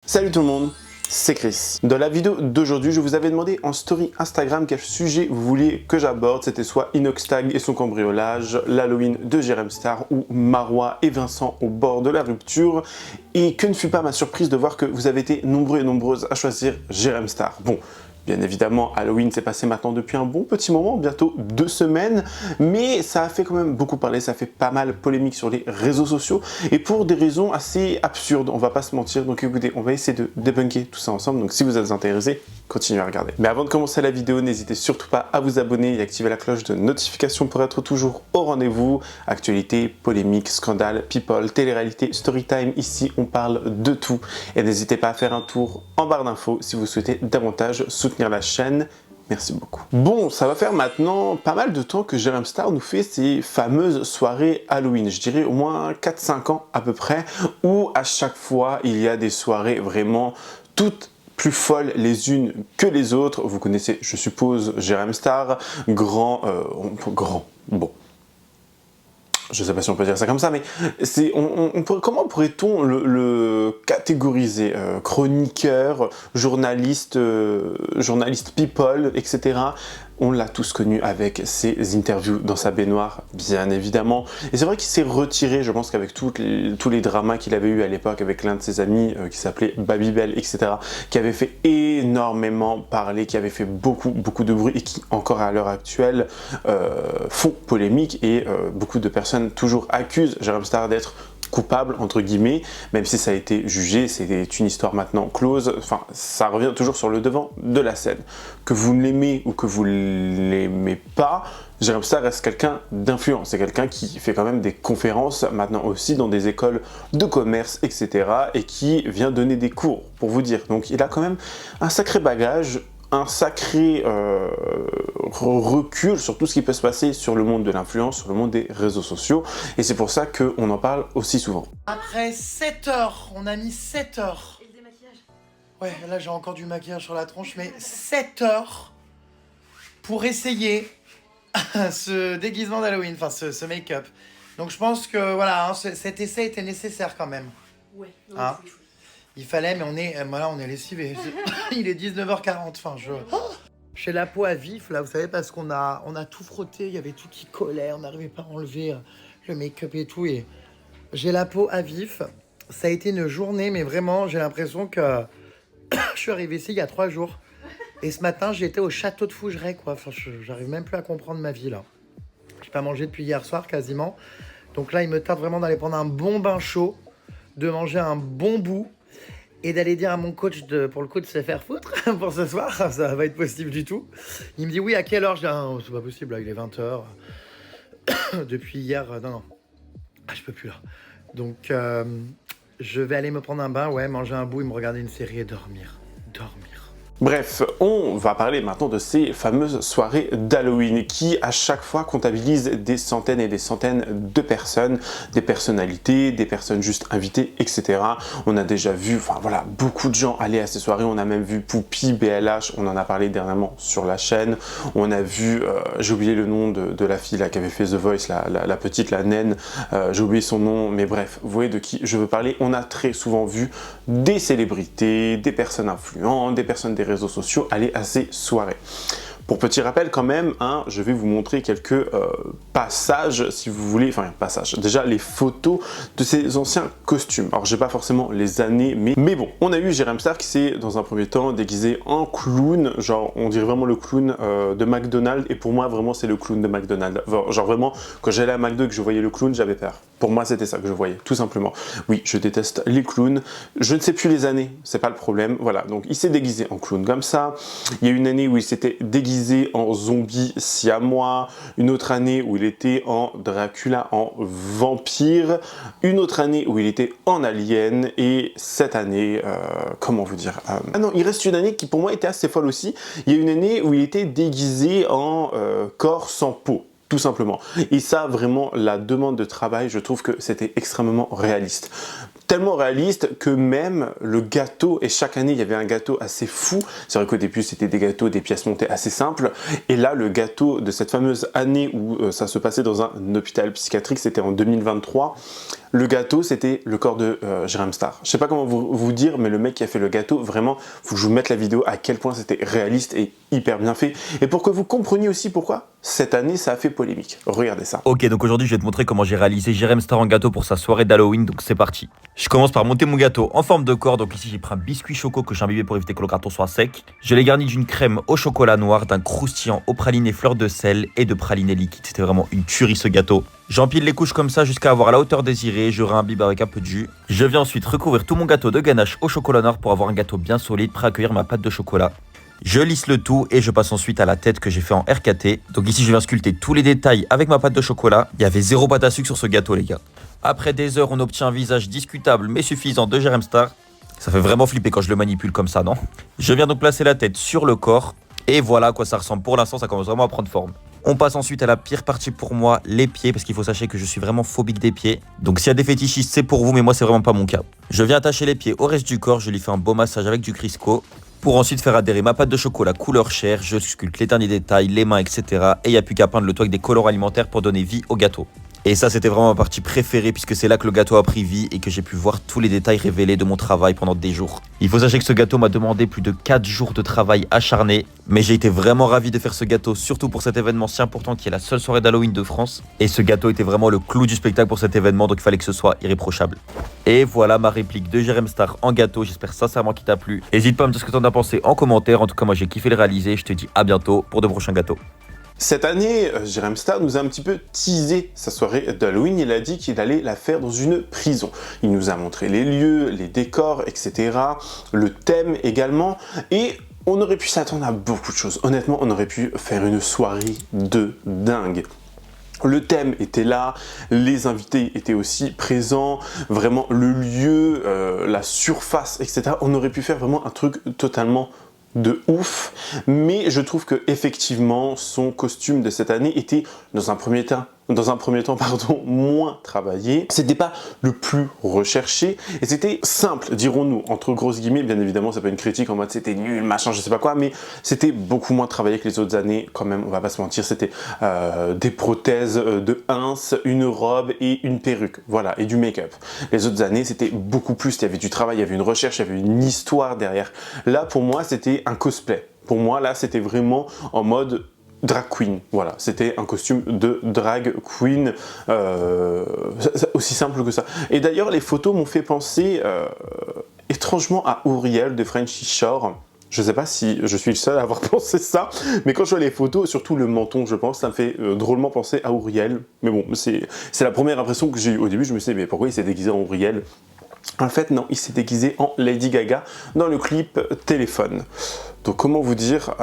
Salut tout le monde, c'est Chris. Dans la vidéo d'aujourd'hui, je vous avais demandé en story Instagram quel sujet vous vouliez que j'aborde. C'était soit Inoxtag et son cambriolage, l'Halloween de Jérém Star ou Marois et Vincent au bord de la rupture. Et que ne fut pas ma surprise de voir que vous avez été nombreux et nombreuses à choisir Jérém Star. Bon. Bien évidemment, Halloween s'est passé maintenant depuis un bon petit moment, bientôt 2 semaines, mais ça a fait quand même beaucoup parler, ça a fait pas mal polémique sur les réseaux sociaux, et pour des raisons assez absurdes, on va pas se mentir. Donc écoutez, on va essayer de débunker tout ça ensemble, donc si vous êtes intéressés, continuez à regarder. Mais avant de commencer la vidéo, n'hésitez surtout pas à vous abonner et activer la cloche de notification pour être toujours au rendez-vous. Actualité, polémique, scandale, people, télé-réalité, storytime, ici on parle de tout. Et n'hésitez pas à faire un tour en barre d'infos si vous souhaitez davantage soutenir la chaîne. Merci beaucoup. Bon, ça va faire maintenant pas mal de temps que Jérém Star nous fait ces fameuses soirées Halloween. Je dirais au moins 4-5 ans à peu près, où à chaque fois il y a des soirées vraiment toutes plus folles les unes que les autres. Vous connaissez, je suppose, Jérém Star, grand, bon. Je ne sais pas si on peut dire ça comme ça, mais comment pourrait-on le catégoriser? Chroniqueur, journaliste, journaliste people, etc. On l'a tous connu avec ses interviews dans sa baignoire, bien évidemment. Et c'est vrai qu'il s'est retiré, je pense qu'avec tous les dramas qu'il avait eu à l'époque avec l'un de ses amis qui s'appelait Babybel, etc., qui avait fait énormément parler, qui avait fait beaucoup de bruit et qui, encore à l'heure actuelle, font polémique et beaucoup de personnes toujours accusent Jérém Star d'être coupable, entre guillemets, même si ça a été jugé, c'est une histoire maintenant close. Enfin, ça revient toujours sur le devant de la scène. Que vous l'aimez ou que vous l'aimez pas, Jérém Star reste quelqu'un d'influent. C'est quelqu'un qui fait quand même des conférences maintenant aussi dans des écoles de commerce, etc. et qui vient donner des cours, pour vous dire. Donc il a quand même un sacré bagage, un sacré recul sur tout ce qui peut se passer sur le monde de l'influence, sur le monde des réseaux sociaux, et c'est pour ça qu'on en parle aussi souvent. Après 7 heures, on a mis 7 heures. Et le démaquillage? Ouais, là j'ai encore du maquillage sur la tronche, mais 7 heures pour essayer ce déguisement d'Halloween, enfin ce make-up. Donc je pense que voilà, hein, cet essai était nécessaire quand même. Ouais, non, Hein? c'est chouette. Il fallait, mais on est lessivé. Il est 19h40, enfin J'ai la peau à vif, là, vous savez, parce qu'on a tout frotté, il y avait tout qui collait, on n'arrivait pas à enlever le make-up et tout, et j'ai la peau à vif. Ça a été une journée, mais vraiment, j'ai l'impression que je suis arrivé ici il y a 3 jours. Et ce matin, j'étais au château de Fougeray, quoi. Enfin, j'arrive même plus à comprendre ma vie, là. J'ai pas mangé depuis hier soir, quasiment. Donc là, il me tarde vraiment d'aller prendre un bon bain chaud, de manger un bon bout, et d'aller dire à mon coach pour le coup de se faire foutre pour ce soir. Ça va pas être possible du tout. Il me dit oui, à quelle heure? Je dis ah, c'est pas possible, là, il est 20h. Depuis hier, non. Ah, je peux plus là. Donc je vais aller me prendre un bain, ouais, manger un bout et me regarder une série et dormir. Bref, on va parler maintenant de ces fameuses soirées d'Halloween qui, à chaque fois, comptabilisent des centaines et des centaines de personnes, des personnalités, des personnes juste invitées, etc. On a déjà vu, enfin voilà, beaucoup de gens aller à ces soirées. On a même vu Poupie, BLH, on en a parlé dernièrement sur la chaîne. On a vu, j'ai oublié le nom de la fille là, qui avait fait The Voice, la petite, la naine, j'ai oublié son nom, mais bref, vous voyez de qui je veux parler. On a très souvent vu des célébrités, des personnes influentes, des personnes des réseaux sociaux aller à ces soirées. Pour petit rappel quand même, hein, je vais vous montrer quelques passages si vous voulez, enfin passages, déjà les photos de ces anciens costumes. Alors j'ai pas forcément les années, mais bon, on a eu Jérém Star qui s'est dans un premier temps déguisé en clown, genre on dirait vraiment le clown de McDonald's, et pour moi vraiment c'est le clown de McDonald's. Genre vraiment, quand j'allais à McDo et que je voyais le clown, j'avais peur. Pour moi c'était ça que je voyais, tout simplement. Oui, je déteste les clowns, je ne sais plus les années, c'est pas le problème, voilà. Donc il s'est déguisé en clown comme ça, il y a une année où il s'était déguisé en zombie siamois, une autre année où il était en Dracula, en vampire, une autre année où il était en alien, et cette année, comment vous dire, ah non, il reste une année qui pour moi était assez folle aussi. Il y a une année où il était déguisé en corps sans peau, tout simplement. Et ça, vraiment, la demande de travail, je trouve que c'était extrêmement réaliste. Tellement réaliste que même le gâteau, et chaque année il y avait un gâteau assez fou, c'est vrai qu'au début c'était des gâteaux, des pièces montées assez simples, et là le gâteau de cette fameuse année où ça se passait dans un hôpital psychiatrique, c'était en 2023, Le gâteau, c'était le corps de Jérém Star. Je sais pas comment vous dire, mais le mec qui a fait le gâteau, vraiment, faut que je vous mette la vidéo à quel point c'était réaliste et hyper bien fait. Et pour que vous compreniez aussi pourquoi, cette année, ça a fait polémique. Regardez ça. Ok, donc aujourd'hui, je vais te montrer comment j'ai réalisé Jérém Star en gâteau pour sa soirée d'Halloween, donc c'est parti. Je commence par monter mon gâteau en forme de corps, donc ici j'ai pris un biscuit choco que j'ai imbibé pour éviter que le gâteau soit sec. Je l'ai garni d'une crème au chocolat noir, d'un croustillant au praliné fleur de sel et de praliné liquide. C'était vraiment une tuerie ce gâteau. J'empile les couches comme ça jusqu'à avoir la hauteur désirée, je réimbibe avec un peu de jus. Je viens ensuite recouvrir tout mon gâteau de ganache au chocolat noir pour avoir un gâteau bien solide, prêt à accueillir ma pâte de chocolat. Je lisse le tout et je passe ensuite à la tête que j'ai fait en RKT. Donc ici je viens sculpter tous les détails avec ma pâte de chocolat. Il y avait 0 pâte à sucre sur ce gâteau les gars. Après des heures on obtient un visage discutable mais suffisant de Jérém Star. Ça fait vraiment flipper quand je le manipule comme ça, non? Je viens donc placer la tête sur le corps. Et voilà à quoi ça ressemble. Pour l'instant ça commence vraiment à prendre forme. On passe ensuite à la pire partie pour moi, les pieds, parce qu'il faut sachez que je suis vraiment phobique des pieds. Donc s'il y a des fétichistes, c'est pour vous, mais moi c'est vraiment pas mon cas. Je viens attacher les pieds au reste du corps, je lui fais un beau massage avec du Crisco. Pour ensuite faire adhérer ma pâte de chocolat couleur chair, je sculpte les derniers détails, les mains, etc. Et il n'y a plus qu'à peindre le toit avec des colorants alimentaires pour donner vie au gâteau. Et ça c'était vraiment ma partie préférée puisque c'est là que le gâteau a pris vie et que j'ai pu voir tous les détails révélés de mon travail pendant des jours. Il faut sachez que ce gâteau m'a demandé plus de 4 jours de travail acharné, mais j'ai été vraiment ravi de faire ce gâteau, surtout pour cet événement si important qui est la seule soirée d'Halloween de France. Et ce gâteau était vraiment le clou du spectacle pour cet événement, donc il fallait que ce soit irréprochable. Et voilà ma réplique de Jérém Star en gâteau, j'espère sincèrement qu'il t'a plu. N'hésite pas à me dire ce que t'en as pensé en commentaire, en tout cas moi j'ai kiffé le réaliser, je te dis à bientôt pour de prochains gâteaux. Cette année, Jérém Star nous a un petit peu teasé sa soirée d'Halloween. Il a dit qu'il allait la faire dans une prison. Il nous a montré les lieux, les décors, etc. Le thème également. Et on aurait pu s'attendre à beaucoup de choses. Honnêtement, on aurait pu faire une soirée de dingue. Le thème était là, les invités étaient aussi présents, vraiment le lieu, la surface, etc. On aurait pu faire vraiment un truc totalement de ouf, mais je trouve que effectivement son costume de cette année était dans un premier temps moins travaillé. C'était pas le plus recherché et c'était simple, dirons-nous, entre grosses guillemets. Bien évidemment, c'est pas une critique en mode c'était nul, machin, je sais pas quoi, mais c'était beaucoup moins travaillé que les autres années quand même, on va pas se mentir. C'était des prothèses de ins, une robe et une perruque, voilà, et du make-up. Les autres années, c'était beaucoup plus, il y avait du travail, il y avait une recherche, il y avait une histoire derrière. Là, pour moi, c'était un cosplay. Pour moi, là, c'était vraiment en mode drag queen, voilà, c'était un costume de drag queen, aussi simple que ça. Et d'ailleurs, les photos m'ont fait penser étrangement à Ouriel de Frenchy Shore. Je sais pas si je suis le seul à avoir pensé ça, mais quand je vois les photos, surtout le menton, je pense, ça me fait drôlement penser à Ouriel. Mais bon, c'est la première impression que j'ai eue au début. Je me suis dit, mais pourquoi il s'est déguisé en Ouriel? En fait, non, il s'est déguisé en Lady Gaga dans le clip Téléphone. Donc, comment vous dire,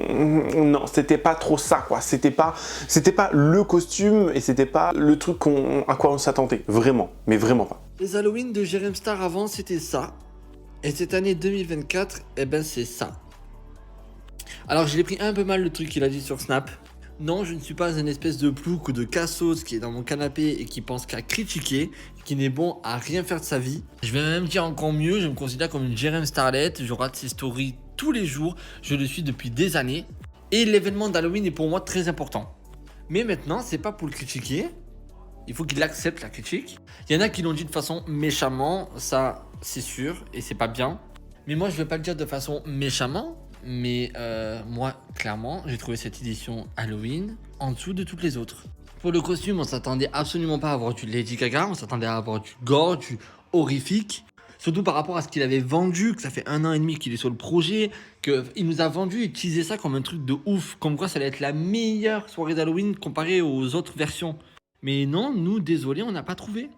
non, c'était pas trop ça, quoi. C'était pas le costume et c'était pas le truc à quoi on s'attendait. Vraiment, mais vraiment pas. Les Halloween de Jérém Star avant, c'était ça. Et cette année 2024, eh ben c'est ça. Alors, je l'ai pris un peu mal le truc qu'il a dit sur Snap. Non, je ne suis pas une espèce de plouc ou de cassos qui est dans mon canapé et qui pense qu'à critiquer, qui n'est bon à rien faire de sa vie. Je vais même dire encore mieux, je me considère comme une Jérém Starlet, je rate ses stories tous les jours, je le suis depuis des années. Et l'événement d'Halloween est pour moi très important. Mais maintenant, c'est pas pour le critiquer, il faut qu'il accepte la critique. Il y en a qui l'ont dit de façon méchamment, ça c'est sûr, et c'est pas bien. Mais moi, je vais pas le dire de façon méchamment. Mais moi, clairement, j'ai trouvé cette édition Halloween en dessous de toutes les autres. Pour le costume, on s'attendait absolument pas à avoir du Lady Gaga, on s'attendait à avoir du gore, du horrifique. Surtout par rapport à ce qu'il avait vendu, que ça fait 1 an et demi qu'il est sur le projet, qu'il nous a vendu et teasé ça comme un truc de ouf, comme quoi ça allait être la meilleure soirée d'Halloween comparée aux autres versions. Mais non, nous, désolé, on n'a pas trouvé.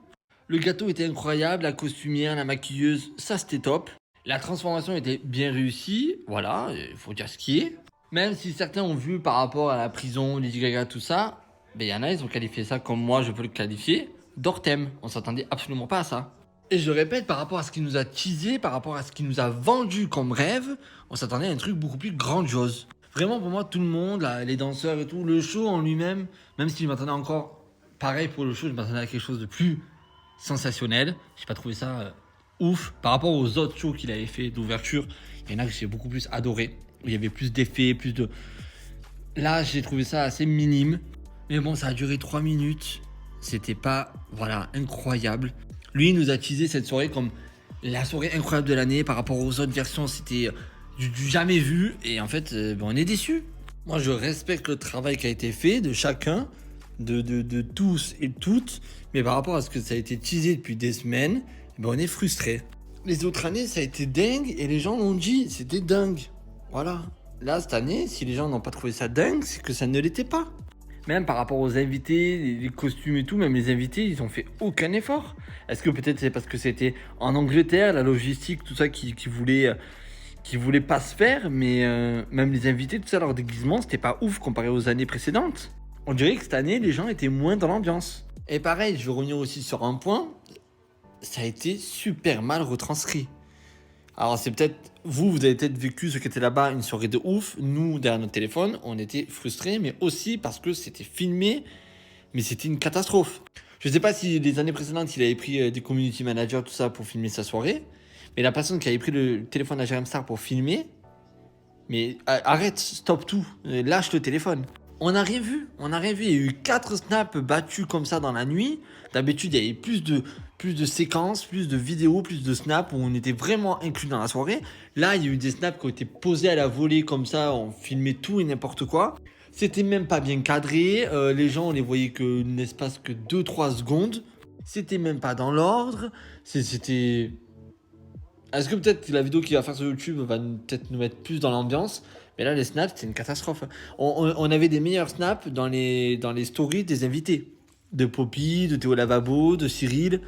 Le gâteau était incroyable, la costumière, la maquilleuse, ça c'était top. La transformation était bien réussie, voilà, il faut dire ce qui est. Même si certains ont vu par rapport à la prison, Lady Gaga, tout ça, ben y en a, ils ont qualifié ça comme moi je peux le qualifier, d'hors-thème. On s'attendait absolument pas à ça. Et je répète, par rapport à ce qu'il nous a teasé, par rapport à ce qu'il nous a vendu comme rêve, on s'attendait à un truc beaucoup plus grandiose. Vraiment, pour moi, tout le monde, là, les danseurs et tout, le show en lui-même, même si je m'attendais encore, pareil pour le show, je m'attendais à quelque chose de plus sensationnel. J'ai pas trouvé ça ouf. Par rapport aux autres shows qu'il avait fait d'ouverture, il y en a que j'ai beaucoup plus adoré. Il y avait plus d'effets, plus de... Là, j'ai trouvé ça assez minime. Mais bon, ça a duré 3 minutes. c'était pas, voilà, incroyable. Lui, il nous a teasé cette soirée comme la soirée incroyable de l'année. Par rapport aux autres versions, c'était du jamais vu. Et en fait, on est déçus. Moi, je respecte le travail qui a été fait de chacun, de tous et toutes. Mais par rapport à ce que ça a été teasé depuis des semaines, on est frustrés. Les autres années, ça a été dingue et les gens l'ont dit, c'était dingue. Voilà. Là, cette année, si les gens n'ont pas trouvé ça dingue, c'est que ça ne l'était pas. Même par rapport aux invités, les costumes et tout, même les invités, ils ont fait aucun effort. Est-ce que peut-être c'est parce que c'était en Angleterre, la logistique, tout ça qui voulait pas se faire, mais même les invités, tout ça, leur déguisement, c'était pas ouf comparé aux années précédentes. On dirait que cette année, les gens étaient moins dans l'ambiance. Et pareil, je veux revenir aussi sur un point, ça a été super mal retranscrit. Alors c'est peut-être, vous avez peut-être vécu ce qui était là-bas, une soirée de ouf. Nous, derrière notre téléphone, on était frustrés, mais aussi parce que c'était filmé, mais c'était une catastrophe. Je sais pas si les années précédentes, il avait pris des community managers, tout ça, pour filmer sa soirée, mais la personne qui avait pris le téléphone à Jérém Star pour filmer, mais arrête, stop tout, lâche le téléphone. On n'a rien vu, il y a eu 4 snaps battus comme ça dans la nuit. D'habitude, il y avait plus de séquences, plus de vidéos, plus de snaps où on était vraiment inclus dans la soirée. Là, il y a eu des snaps qui ont été posés à la volée comme ça, on filmait tout et n'importe quoi. C'était même pas bien cadré, les gens on les voyait que l'espace que 2-3 secondes. C'était même pas dans l'ordre, c'était... Est-ce que peut-être la vidéo qu'il va faire sur YouTube va peut-être nous mettre plus dans l'ambiance? Mais là, les snaps, c'est une catastrophe. On avait des meilleurs snaps dans les stories des invités. De Poppy, de Théo Lavabo, de Cyril.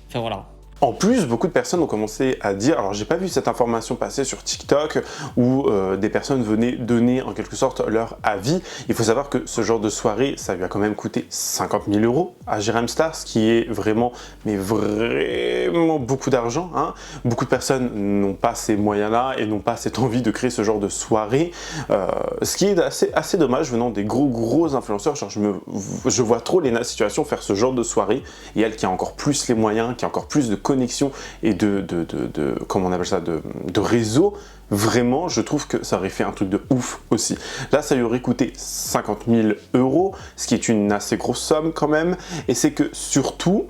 Enfin voilà. En plus, beaucoup de personnes ont commencé à dire, alors j'ai pas vu cette information passer sur TikTok où des personnes venaient donner en quelque sorte leur avis. Il faut savoir que ce genre de soirée, ça lui a quand même coûté 50 000 € à Jérém Star, ce qui est vraiment, mais vraiment beaucoup d'argent. Hein. Beaucoup de personnes n'ont pas ces moyens-là et n'ont pas cette envie de créer ce genre de soirée. Ce qui est assez dommage venant des gros influenceurs. Genre, je vois trop Léna Situation faire ce genre de soirée et elle qui a encore plus les moyens, qui a encore plus de connexion et comment on appelle ça, de réseau, vraiment je trouve que ça aurait fait un truc de ouf aussi. Là ça lui aurait coûté 50 000 €, ce qui est une assez grosse somme quand même, et c'est que surtout,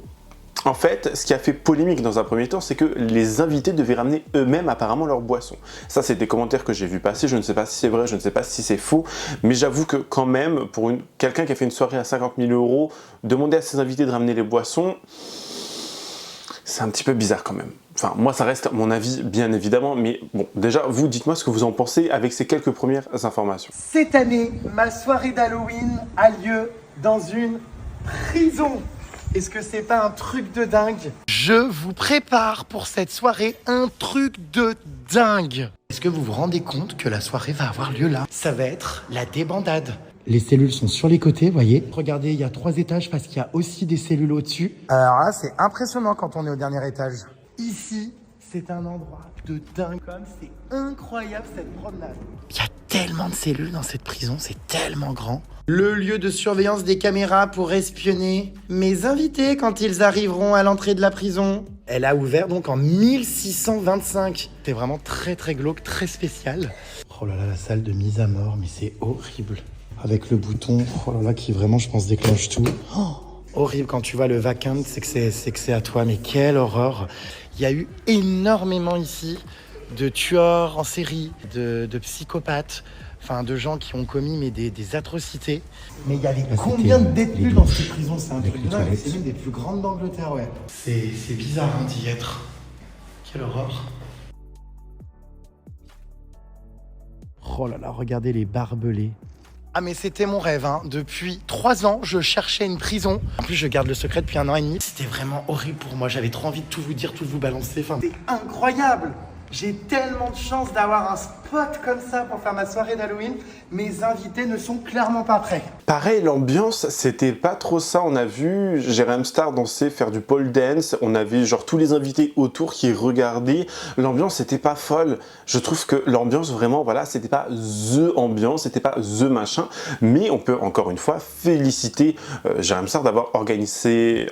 en fait, ce qui a fait polémique dans un premier temps, c'est que les invités devaient ramener eux-mêmes apparemment leur boisson. Ça, c'est des commentaires que j'ai vu passer, je ne sais pas si c'est vrai, je ne sais pas si c'est faux, mais j'avoue que quand même, pour quelqu'un qui a fait une soirée à 50 000 €, demander à ses invités de ramener les boissons, c'est un petit peu bizarre quand même. Enfin, moi, ça reste mon avis, bien évidemment, mais bon, déjà, vous, dites-moi ce que vous en pensez avec ces quelques premières informations. Cette année, ma soirée d'Halloween a lieu dans une prison. Est-ce que c'est pas un truc de dingue? Je vous prépare pour cette soirée un truc de dingue. Est-ce que vous vous rendez compte que la soirée va avoir lieu là? Ça va être la débandade. Les cellules sont sur les côtés, voyez. Regardez, il y a 3 étages parce qu'il y a aussi des cellules au-dessus. Alors là, c'est impressionnant quand on est au dernier étage. Ici, c'est un endroit de dingue. C'est incroyable cette promenade. Il y a tellement de cellules dans cette prison, c'est tellement grand. Le lieu de surveillance des caméras pour espionner mes invités quand ils arriveront à l'entrée de la prison. Elle a ouvert donc en 1625. C'est vraiment très glauque, très spécial. Oh là là, la salle de mise à mort, mais c'est horrible. Avec le bouton, oh là là, qui vraiment, je pense, déclenche tout. Oh, horrible, quand tu vois le vacant, c'est que c'est à toi, mais quelle horreur. Il y a eu énormément ici de tueurs en série, de psychopathes, enfin de gens qui ont commis mais des atrocités. Mais il y avait combien de détenus dans cette prison? C'est un truc de dingue, c'est l'une des plus grandes d'Angleterre, ouais. C'est bizarre hein, d'y être. Quelle horreur. Oh là là, regardez les barbelés. Ah mais c'était mon rêve, hein. Depuis 3 ans, je cherchais une prison. En plus, je garde le secret depuis 1 an et demi. C'était vraiment horrible pour moi, j'avais trop envie de tout vous dire, tout vous balancer. Enfin, c'est incroyable. J'ai tellement de chance d'avoir un spot comme ça pour faire ma soirée d'Halloween. Mes invités ne sont clairement pas prêts. Pareil, l'ambiance, c'était pas trop ça. On a vu Jérém Star danser, faire du pole dance. On avait genre tous les invités autour qui regardaient. L'ambiance, c'était pas folle. Je trouve que l'ambiance, vraiment, voilà, c'était pas the ambiance, c'était pas the machin. Mais on peut encore une fois féliciter Jérém Star d'avoir organisé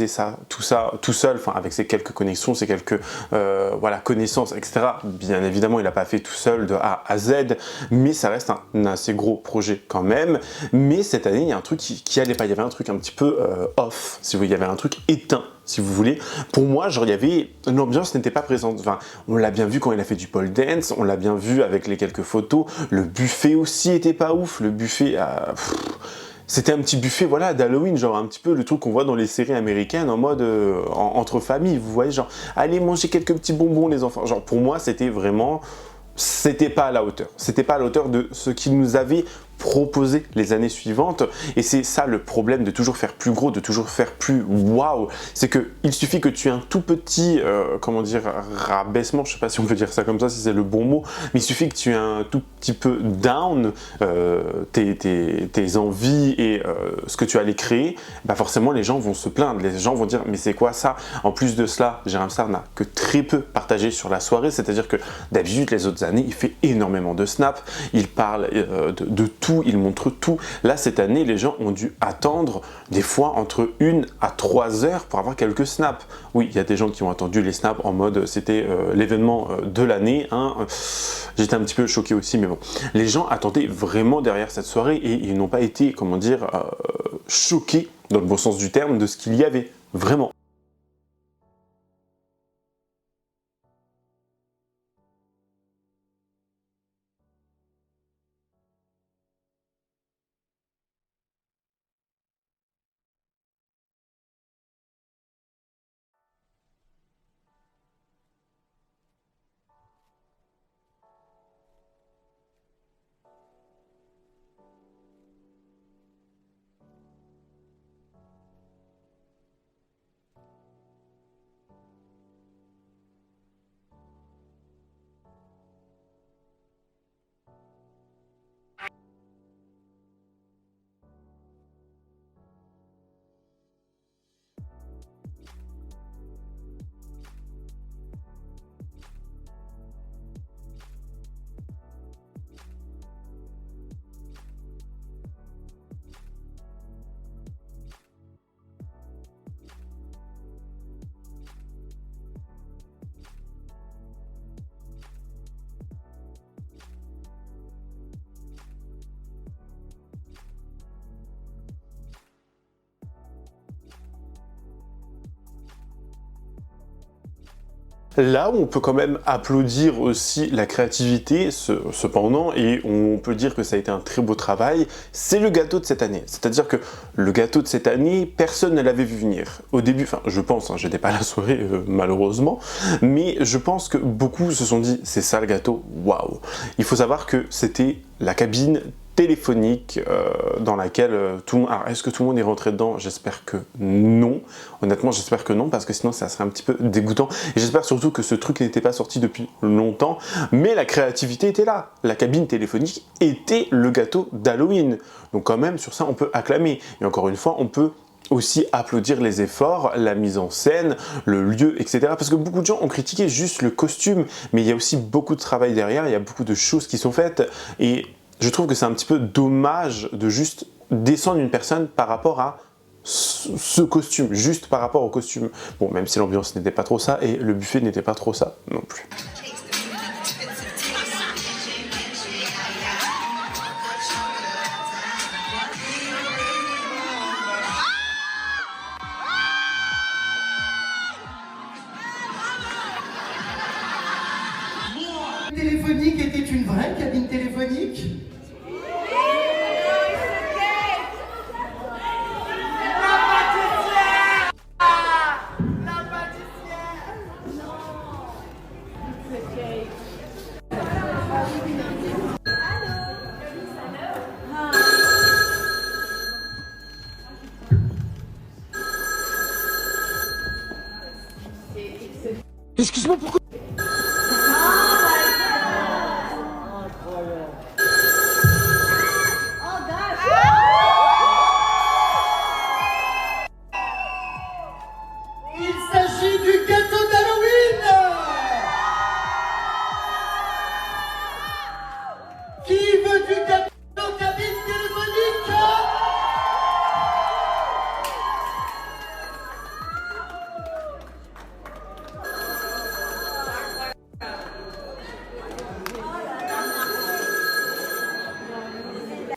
ça tout seul, enfin avec ses quelques connexions, ses quelques voilà, connaissances, etc. Bien évidemment, il n'a pas fait tout seul de A à Z, mais ça reste un assez gros projet quand même. Mais cette année, il y a un truc qui allait pas. Il y avait un truc un petit peu off, si vous voulez. Il y avait un truc éteint, si vous voulez. Pour moi, genre, il y avait... L'ambiance n'était pas présente. Enfin, on l'a bien vu quand il a fait du pole dance, on l'a bien vu avec les quelques photos. Le buffet aussi était pas ouf. Le buffet... C'était un petit buffet, voilà, d'Halloween, genre un petit peu le truc qu'on voit dans les séries américaines en mode entre familles, vous voyez, genre allez manger quelques petits bonbons les enfants. Genre pour moi, c'était vraiment... C'était pas à la hauteur. C'était pas à la hauteur de ce qu'ils nous avaient proposé les années suivantes, et c'est ça le problème de toujours faire plus gros, de toujours faire plus waouh, c'est que il suffit que tu aies un tout petit comment dire, rabaissement, je sais pas si on peut dire ça comme ça, si c'est le bon mot, mais il suffit que tu aies un tout petit peu down tes envies et ce que tu allais créer, bah forcément les gens vont se plaindre, les gens vont dire mais c'est quoi ça? En plus de cela, Jérém Star n'a que très peu partagé sur la soirée, c'est-à-dire que d'habitude les autres années il fait énormément de snaps, il parle de tout, il montre tout. Là, cette année, les gens ont dû attendre des fois entre 1 à 3 heures pour avoir quelques snaps. Oui, il y a des gens qui ont attendu les snaps en mode c'était l'événement de l'année. Hein. J'étais un petit peu choqué aussi, mais bon. Les gens attendaient vraiment derrière cette soirée et ils n'ont pas été, comment dire, choqués, dans le bon sens du terme, de ce qu'il y avait. Vraiment. Là où on peut quand même applaudir aussi la créativité, cependant, et on peut dire que ça a été un très beau travail, c'est le gâteau de cette année. C'est-à-dire que le gâteau de cette année, personne ne l'avait vu venir. Au début, enfin je pense, hein, j'étais pas à la soirée malheureusement, mais je pense que beaucoup se sont dit c'est ça le gâteau, waouh. Il faut savoir que c'était la cabine téléphonique dans laquelle tout le monde... Alors, est-ce que tout le monde est rentré dedans? J'espère que non. Honnêtement, j'espère que non, parce que sinon, ça serait un petit peu dégoûtant. Et j'espère surtout que ce truc n'était pas sorti depuis longtemps, mais la créativité était là. La cabine téléphonique était le gâteau d'Halloween. Donc quand même, sur ça, on peut acclamer. Et encore une fois, on peut aussi applaudir les efforts, la mise en scène, le lieu, etc. Parce que beaucoup de gens ont critiqué juste le costume, mais il y a aussi beaucoup de travail derrière, il y a beaucoup de choses qui sont faites, et je trouve que c'est un petit peu dommage de juste descendre une personne par rapport à ce costume, juste par rapport au costume. Bon, même si l'ambiance n'était pas trop ça, et le buffet n'était pas trop ça non plus. Téléphonique était une vraie cabine téléphonique? Excuse-moi, pourquoi? Il s'agit du gâteau d'Halloween! Qui veut du gâteau cabine téléphonique?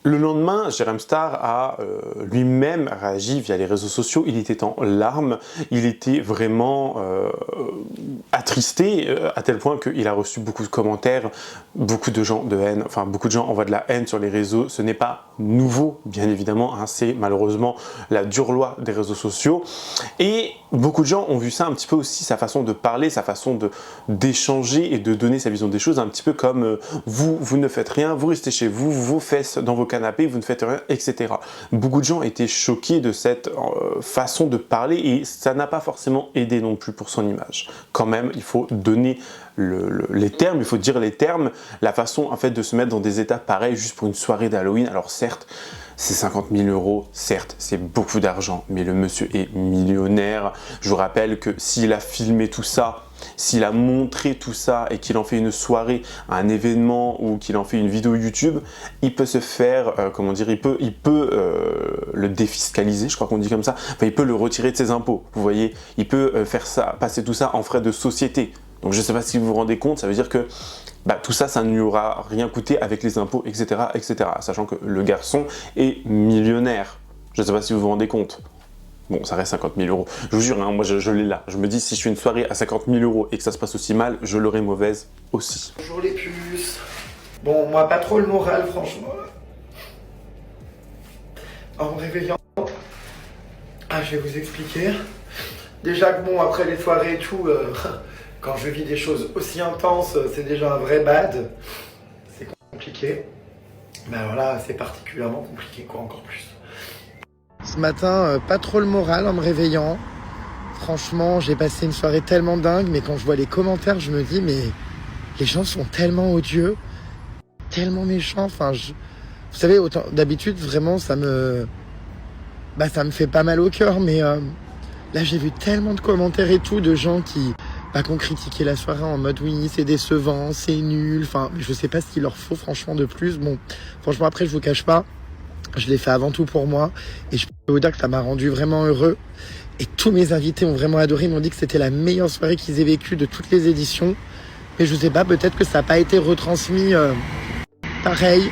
Le lendemain, Jérém Star a lui-même réagi via les réseaux sociaux. Il était en larmes, il était vraiment attristé à tel point qu'il a reçu beaucoup de commentaires, beaucoup de gens de haine, enfin beaucoup de gens envoient de la haine sur les réseaux. Ce n'est pas nouveau, bien évidemment, hein, c'est malheureusement la dure loi des réseaux sociaux. Et beaucoup de gens ont vu ça un petit peu aussi, sa façon de parler, sa façon d'échanger et de donner sa vision des choses, un petit peu comme vous ne faites rien, vous restez chez vous, vos fesses dans vos canapés, vous ne faites rien, etc. Beaucoup de gens étaient choqués de cette façon de parler et ça n'a pas forcément aidé non plus pour son image. Quand même, il faut donner les termes, il faut dire les termes, la façon en fait de se mettre dans des états pareils juste pour une soirée d'Halloween. Alors certes, c'est 50 000 €, certes, c'est beaucoup d'argent, mais le monsieur est millionnaire. Je vous rappelle que s'il a filmé tout ça, s'il a montré tout ça et qu'il en fait une soirée, un événement ou qu'il en fait une vidéo YouTube, il peut se faire, comment dire, il peut le défiscaliser, je crois qu'on dit comme ça, enfin il peut le retirer de ses impôts, vous voyez, il peut faire ça, passer tout ça en frais de société. Donc je ne sais pas si vous vous rendez compte, ça veut dire que tout ça, ça ne lui aura rien coûté avec les impôts, etc., etc. Sachant que le garçon est millionnaire. Je ne sais pas si vous vous rendez compte. Bon, ça reste 50 000 €. Je vous jure, hein, moi je l'ai là. Je me dis, si je fais une soirée à 50 000 € et que ça se passe aussi mal, je l'aurai mauvaise aussi. Bonjour les puces. Bon, moi pas trop le moral, franchement. En me réveillant, je vais vous expliquer. Déjà que bon, après les soirées et tout, quand je vis des choses aussi intenses, c'est déjà un vrai bad. C'est compliqué. Mais alors là, c'est particulièrement compliqué, quoi, encore plus. Ce matin, pas trop le moral en me réveillant. Franchement, j'ai passé une soirée tellement dingue, mais quand je vois les commentaires, je me dis, mais les gens sont tellement odieux, tellement méchants. Enfin, vous savez, d'habitude, vraiment, ça me fait pas mal au cœur, mais là, j'ai vu tellement de commentaires et tout, de gens qui ont critiqué la soirée en mode, oui, c'est décevant, c'est nul. Enfin, je sais pas ce qu'il leur faut, franchement, de plus. Bon, franchement, après, je vous cache pas, je l'ai fait avant tout pour moi, et je peux vous dire que ça m'a rendu vraiment heureux. Et tous mes invités ont vraiment adoré, ils m'ont dit que c'était la meilleure soirée qu'ils aient vécue de toutes les éditions. Mais je sais pas, peut-être que ça n'a pas été retransmis pareil.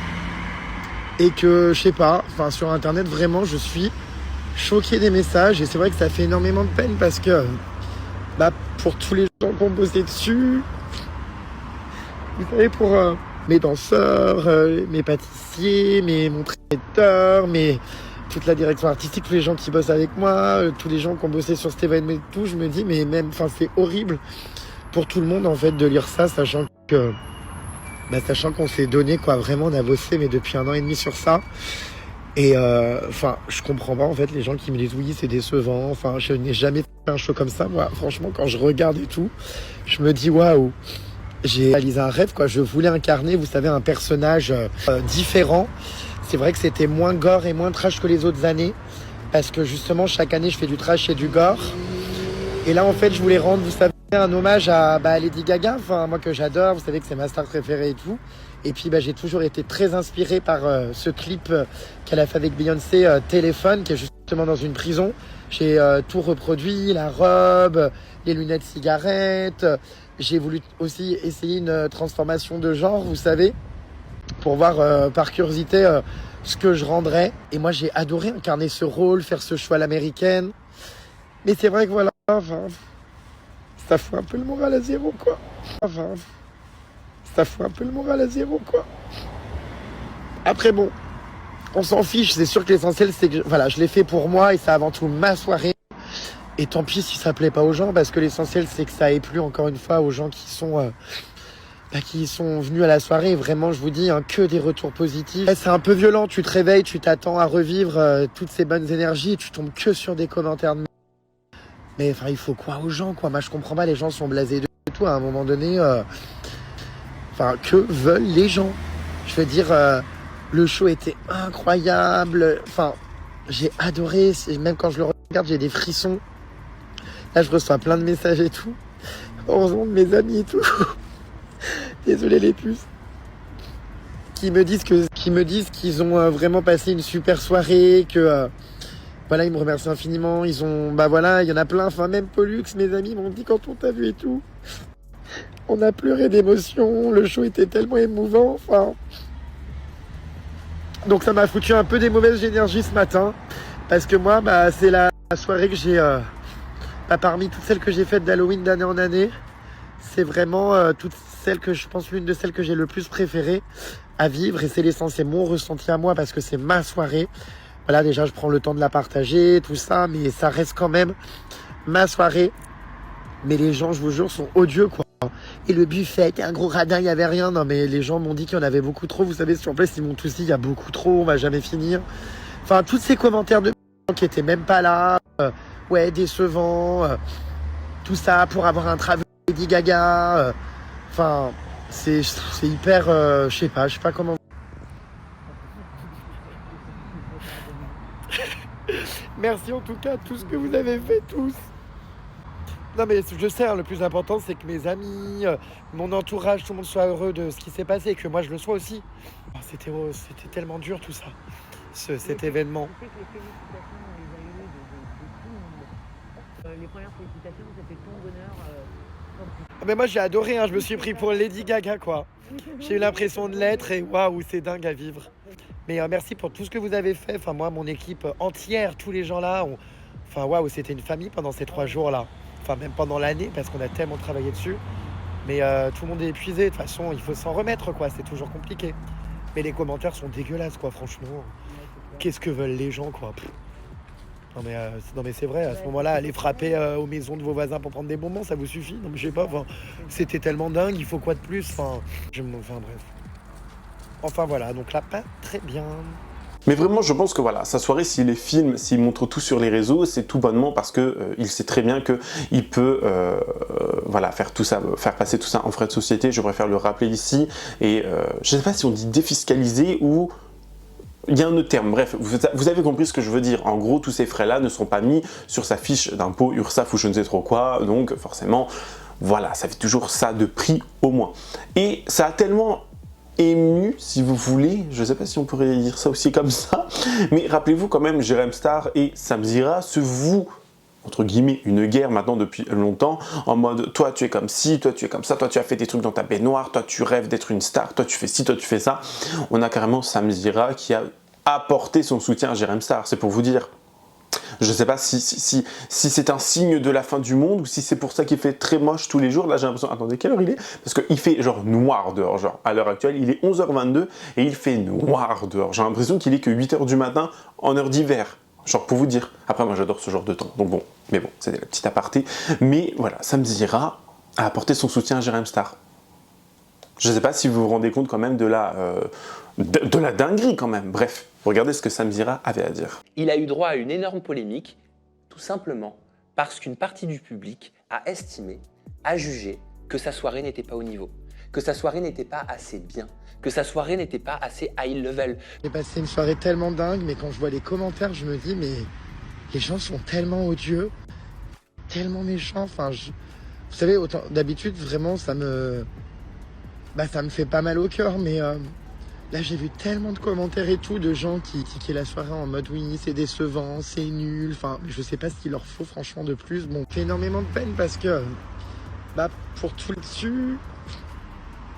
Et que, je sais pas, enfin sur internet, vraiment, je suis choqué des messages. Et c'est vrai que ça fait énormément de peine parce que, pour tous les gens qui ont bossé dessus, vous savez, pour mes danseurs, mes pâtissiers, mon traiteur, toute la direction artistique, tous les gens qui bossent avec moi, tous les gens qui ont bossé sur cet événement et tout, je me dis, mais même, enfin, c'est horrible pour tout le monde, en fait, de lire ça, sachant qu'on s'est donné, quoi, vraiment, on a bossé, mais depuis 1 an et demi sur ça. Et, je comprends pas, en fait, les gens qui me disent, oui, c'est décevant, enfin, je n'ai jamais fait un show comme ça, moi, franchement, quand je regarde et tout, je me dis, waouh, j'ai réalisé un rêve, quoi, je voulais incarner, vous savez, un personnage différent. C'est vrai que c'était moins gore et moins trash que les autres années, parce que justement, chaque année, je fais du trash et du gore. Et là, en fait, je voulais rendre, vous savez, un hommage à Lady Gaga, enfin, moi que j'adore, vous savez que c'est ma star préférée et tout. Et puis, j'ai toujours été très inspiré par ce clip qu'elle a fait avec Beyoncé, Téléphone, qui est justement dans une prison. J'ai tout reproduit, la robe, les lunettes cigarettes. J'ai voulu aussi essayer une transformation de genre, vous savez, pour voir par curiosité ce que je rendrais. Et moi, j'ai adoré incarner ce rôle, faire ce choix à l'américaine. Mais c'est vrai que voilà, ça fout un peu le moral à zéro, quoi. Ça fout un peu le moral à zéro, quoi. Après, bon, on s'en fiche. C'est sûr que l'essentiel, c'est que je l'ai fait pour moi et c'est avant tout ma soirée. Et tant pis si ça plaît pas aux gens, parce que l'essentiel, c'est que ça ait plu, encore une fois, aux gens qui sont venus à la soirée. Et vraiment, je vous dis, que des retours positifs. C'est un peu violent, tu te réveilles, tu t'attends à revivre toutes ces bonnes énergies et tu tombes que sur des commentaires de... Mais enfin, il faut quoi aux gens, quoi. Moi, je comprends pas, les gens sont blasés de tout à un moment donné. Que veulent les gens? Je veux dire, le show était incroyable. Enfin, j'ai adoré. Même quand je le regarde, j'ai des frissons. Là, je reçois plein de messages et tout. Heureusement de mes amis et tout. Désolé les puces. Qui me disent qu'ils ont vraiment passé une super soirée, que ils me remercient infiniment. Ils ont, il y en a plein. Enfin, même Pollux, mes amis m'ont dit quand on t'a vu et tout. On a pleuré d'émotion. Le show était tellement émouvant. Enfin, Donc ça m'a foutu un peu des mauvaises énergies ce matin. Parce que moi, c'est la soirée que j'ai... parmi toutes celles que j'ai faites d'Halloween d'année en année, c'est vraiment toutes celles que je pense l'une de celles que j'ai le plus préférée à vivre. Et c'est l'essentiel, mon ressenti à moi, parce que c'est ma soirée. Voilà, déjà, je prends le temps de la partager, tout ça, mais ça reste quand même ma soirée. Mais les gens, je vous jure, sont odieux, quoi. Et le buffet, un gros radin, il n'y avait rien. Non, mais les gens m'ont dit qu'il y en avait beaucoup trop. Vous savez, sur place, ils m'ont tous dit, il y a beaucoup trop, on va jamais finir. Enfin, tous ces commentaires de qui étaient même pas là, ouais, décevant, tout ça pour avoir un travail Lady Gaga. Enfin, c'est hyper, je sais pas comment. Merci en tout cas, tout ce que vous avez fait, tous. Non mais je sais, le plus important c'est que mes amis, mon entourage, tout le monde soit heureux de ce qui s'est passé et que moi je le sois aussi. C'était tellement dur tout ça, cet événement. Tu sais que les félicitations, on les a eues de tout le monde. Les premières félicitations, c'était ton bonheur. Mais moi j'ai adoré, je me suis pris pour Lady Gaga quoi. J'ai eu l'impression de l'être et waouh, c'est dingue à vivre. Mais merci pour tout ce que vous avez fait. Enfin moi, mon équipe entière, tous les gens là, enfin waouh, c'était une famille pendant ces 3 jours là. Enfin même pendant l'année parce qu'on a tellement travaillé dessus. Mais tout le monde est épuisé. De toute façon, il faut s'en remettre quoi. C'est toujours compliqué. Mais les commentaires sont dégueulasses quoi. Franchement, qu'est-ce que veulent les gens quoi. Non mais c'est vrai. À ce moment-là, aller frapper aux maisons de vos voisins pour prendre des bonbons, ça vous suffit. Non mais je sais pas. Enfin, c'était tellement dingue. Il faut quoi de plus. Enfin bref. Enfin voilà. Donc là, pas très bien. Mais vraiment, je pense que voilà, sa soirée, s'il les filme, s'il montre tout sur les réseaux, c'est tout bonnement parce que il sait très bien que il peut, voilà, faire tout ça, faire passer tout ça en frais de société. Je préfère le rappeler ici. Et je ne sais pas si on dit défiscaliser ou il y a un autre terme. Bref, vous avez compris ce que je veux dire. En gros, tous ces frais-là ne sont pas mis sur sa fiche d'impôt URSSAF ou je ne sais trop quoi. Donc forcément, voilà, ça fait toujours ça de prix au moins. Et ça a tellement ému, si vous voulez, je ne sais pas si on pourrait dire ça aussi comme ça, mais rappelez-vous quand même, Jérém Star et Samzira se vouent, entre guillemets, une guerre maintenant depuis longtemps, en mode, toi tu es comme ci, toi tu es comme ça, toi tu as fait des trucs dans ta baignoire, toi tu rêves d'être une star, toi tu fais ci, toi tu fais ça. On a carrément Samzira qui a apporté son soutien à Jérém Star, c'est pour vous dire. Je ne sais pas si c'est un signe de la fin du monde ou si c'est pour ça qu'il fait très moche tous les jours. Là, j'ai l'impression... Attendez, quelle heure il est? Parce qu'il fait genre noir dehors. Genre, à l'heure actuelle, il est 11h22 et il fait noir dehors. J'ai l'impression qu'il est que 8h du matin en heure d'hiver. Genre, pour vous dire. Après, moi, j'adore ce genre de temps. Donc bon, mais bon, c'était la petite aparté. Mais voilà, Samzira a apporté son soutien à Jérém Star. Je ne sais pas si vous vous rendez compte quand même de la dinguerie quand même. Bref, regardez ce que Samzira avait à dire. Il a eu droit à une énorme polémique, tout simplement parce qu'une partie du public a estimé, a jugé que sa soirée n'était pas au niveau, que sa soirée n'était pas assez bien, que sa soirée n'était pas assez high level. J'ai passé une soirée tellement dingue, mais quand je vois les commentaires, je me dis, mais les gens sont tellement odieux, tellement méchants. Enfin, vous savez, d'habitude, vraiment, ça me fait pas mal au cœur, mais là, j'ai vu tellement de commentaires et tout, de gens qui critiquaient la soirée en mode oui, c'est décevant, c'est nul. Enfin, je sais pas ce qu'il leur faut franchement de plus. Bon, j'ai énormément de peine parce que, pour tout le dessus.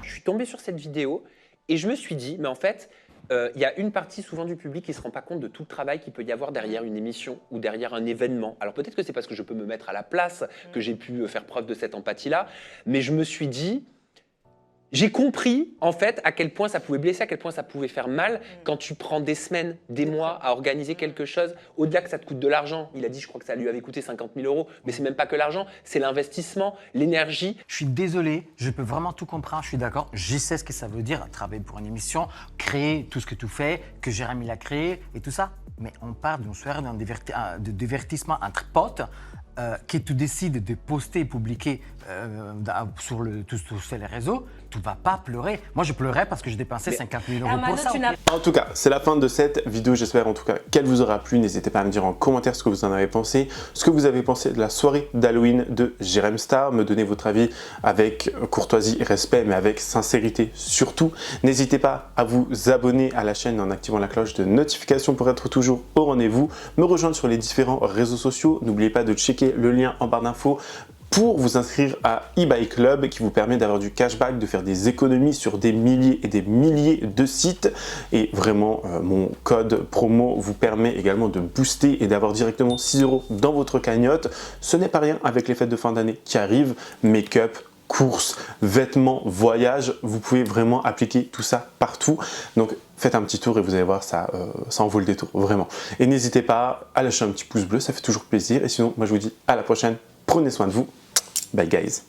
Je suis tombé sur cette vidéo et je me suis dit, mais en fait, il y a une partie souvent du public qui ne se rend pas compte de tout le travail qu'il peut y avoir derrière une émission ou derrière un événement. Alors peut-être que c'est parce que je peux me mettre à la place que j'ai pu faire preuve de cette empathie-là, mais je me suis dit... J'ai compris, en fait, à quel point ça pouvait blesser, à quel point ça pouvait faire mal quand tu prends des semaines, des mois à organiser quelque chose. Au-delà que ça te coûte de l'argent, il a dit, je crois que ça lui avait coûté 50 000 €, mais c'est même pas que l'argent, c'est l'investissement, l'énergie. Je suis désolé, je peux vraiment tout comprendre, je suis d'accord. Je sais ce que ça veut dire, travailler pour une émission, créer tout ce que tu fais, que Jérém il a créé et tout ça. Mais on parle d'une soirée de divertissement entre potes. Que tu décides de poster et publier sur tous les réseaux, tu ne vas pas pleurer. Moi, je pleurais parce que j'ai dépensé 50 000 € pour ça. En tout cas, c'est la fin de cette vidéo. J'espère en tout cas qu'elle vous aura plu. N'hésitez pas à me dire en commentaire ce que vous en avez pensé, ce que vous avez pensé de la soirée d'Halloween de Jérém Star. Me donner votre avis avec courtoisie et respect, mais avec sincérité surtout. N'hésitez pas à vous abonner à la chaîne en activant la cloche de notification pour être toujours au rendez-vous. Me rejoindre sur les différents réseaux sociaux. N'oubliez pas de checker le lien en barre d'infos pour vous inscrire à eBay Club qui vous permet d'avoir du cashback, de faire des économies sur des milliers et des milliers de sites. Et vraiment, mon code promo vous permet également de booster et d'avoir directement 6 € dans votre cagnotte. Ce n'est pas rien avec les fêtes de fin d'année qui arrivent, make-up, courses, vêtements, voyages, vous pouvez vraiment appliquer tout ça partout. Donc faites un petit tour et vous allez voir, ça en vaut le détour, vraiment. Et n'hésitez pas à lâcher un petit pouce bleu, ça fait toujours plaisir. Et sinon, moi je vous dis à la prochaine, prenez soin de vous. Bye guys.